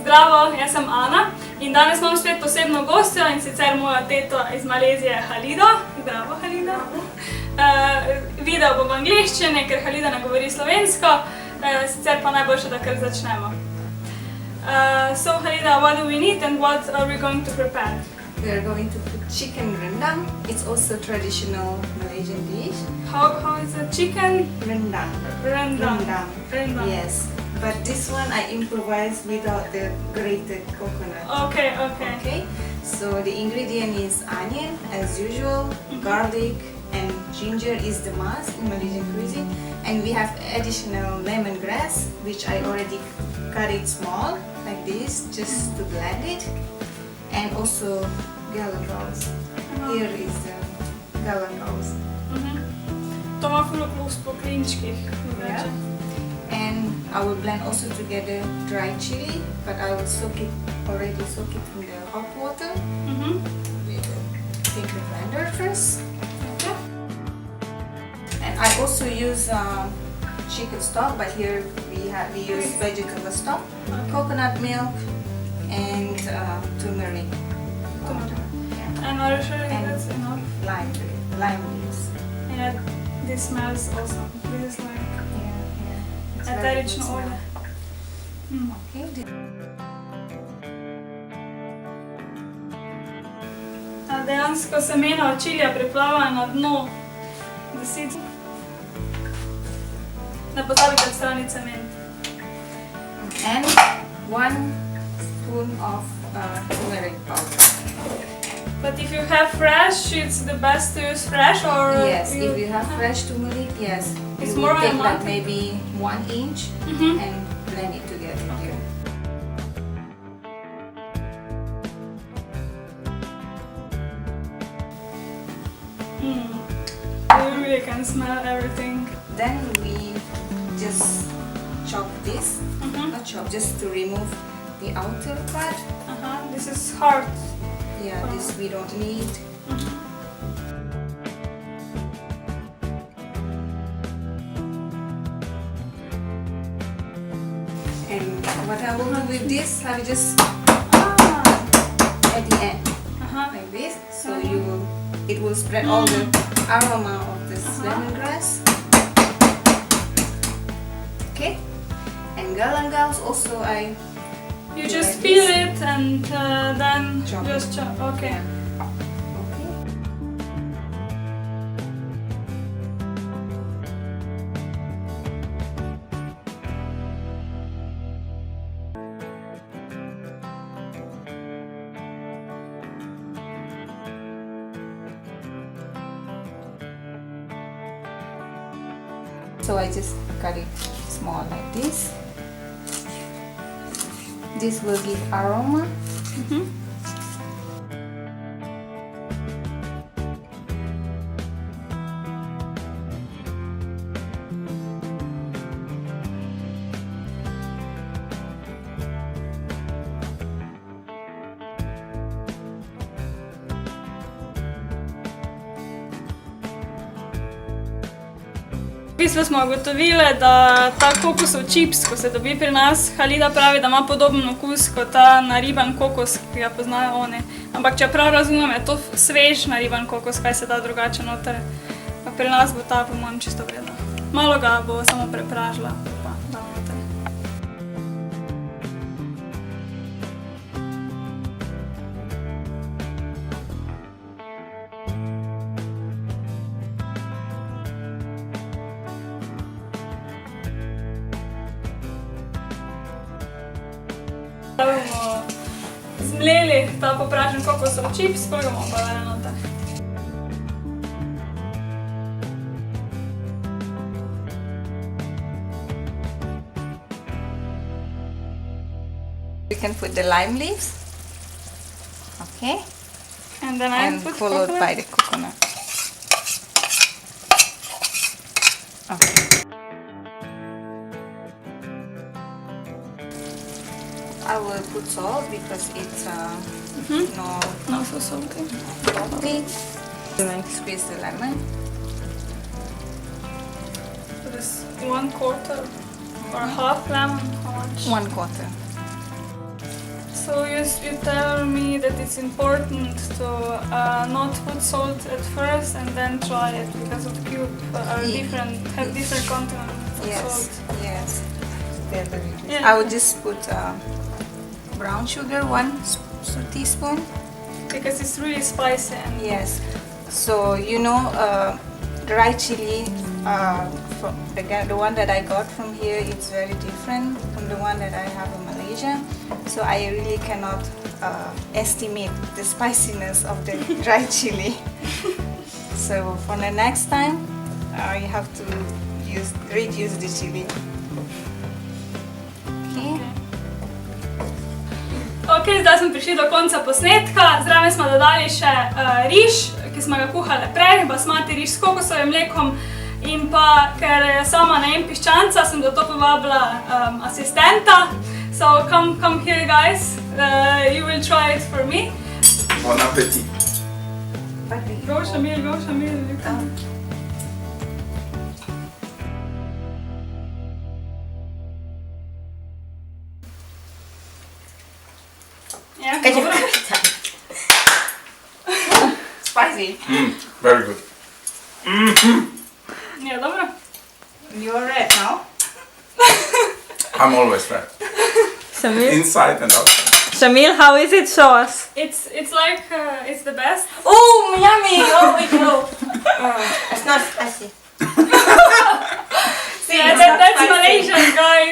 Zdravo, jaz sem Ana in danes imam spet posebno gostjo in sicer mojo teto iz Malezije Halido. Zdravo, Halida. Video bo v angleščini, ker Halida ne govori slovensko, sicer pa najboljše, da kar začnemo. So Halida, what do we need and what are we going to prepare? We are going to cook chicken rendang. It's also traditional Malaysian dish. How is it? Chicken? Rendang. Rendang. Yes. But this one I improvised without the grated coconut. Okay. So the ingredient is onion as usual, garlic and ginger is the must in Malaysian cuisine. And we have additional lemongrass, which I already cut it small like this just to blend it. And also galangalls. Here is the galangalls. To ima ful okus po klinčkih. Yeah. And I will blend also together dry chili, but I will already soak it in the hot water. Take the blender first. Okay. And I also use chicken stock, but here we use vegetable stock, coconut milk, and turmeric. And are you sure that's enough? Lime leaves. Yeah, this smells awesome. This is like eterično olje. Okay. Dejansko semena od čilija priplavajo na dno desico. Ne pozabite odstraniti semen. And 1 spoon of turmeric powder. But if you have fresh, it's the best to use fresh or... Yes, if you have fresh turmeric, yes. It's you more will take aromatic. like maybe 1 inch and blend it together here. You really can smell everything. Then we just chop this, not chop, just to remove the outer part. This is hard. Yeah, this we don't need. And what I will do with this, I will just at the end, like this. So it will spread all the aroma of this lemongrass. Okay. And galangalls also You just peel it and then Chop just chop. Okay. Okay. So I just cut it small like this. This will give aroma. V bistvu smo ugotovili, da ta kokosov čips, ko se dobi pri nas, Halida pravi, da ima podoben okus kot ta nariban kokos, ki ga poznajo oni. Ampak če prav razumem, je to svež nariban kokos, kaj se da drugače noter. Pa pri nas bo ta, po mojem, čisto vredno. Malo ga bo samo prepražila, pa da noter. Da bomo zmleli ta popražen kokosov čips, pa ga bomo pa dali noter. We can put the lime leaves. Okay. And then I put followed coconut. by the coconut. Okay. I will put salt because it's Not so salty. salty. Then squeeze the lemon. So this 1/4 or half lemon, how much? 1/4. So you tell me that it's important to not put salt at first and then try it because of the cube are different, have different content of salt. Yes. Yeah. I would just put brown sugar, 1 teaspoon. Because it's really spicy and Yes. So you know, dry chili, from the one that I got from here, it's very different from the one that I have in Malaysia. So I really cannot estimate the spiciness of the dry chili. So for the next time, you have to reduce the chili. Okay. Ok, zdaj smo prišli do konca posnetka. Zraven smo dodali še riž, ki smo ga kuhali prej, basmati riž s kokosovim mlekom. In pa, ker sama ne jem piščanca, sem do to povabila asistenta. So come here guys, you will try it for me. Bon appétit. Go Shamil, go Shamil. Ja, dobro. Spicy. Very good. Ja, dobro. You're red now. I'm always red. Shamil, Inside and outside. Shamil, how is it? Show us. It's like, it's the best. Oh, yummy! Oh, wait, no. It's not spicy. Yeah, that's Malaysian guy.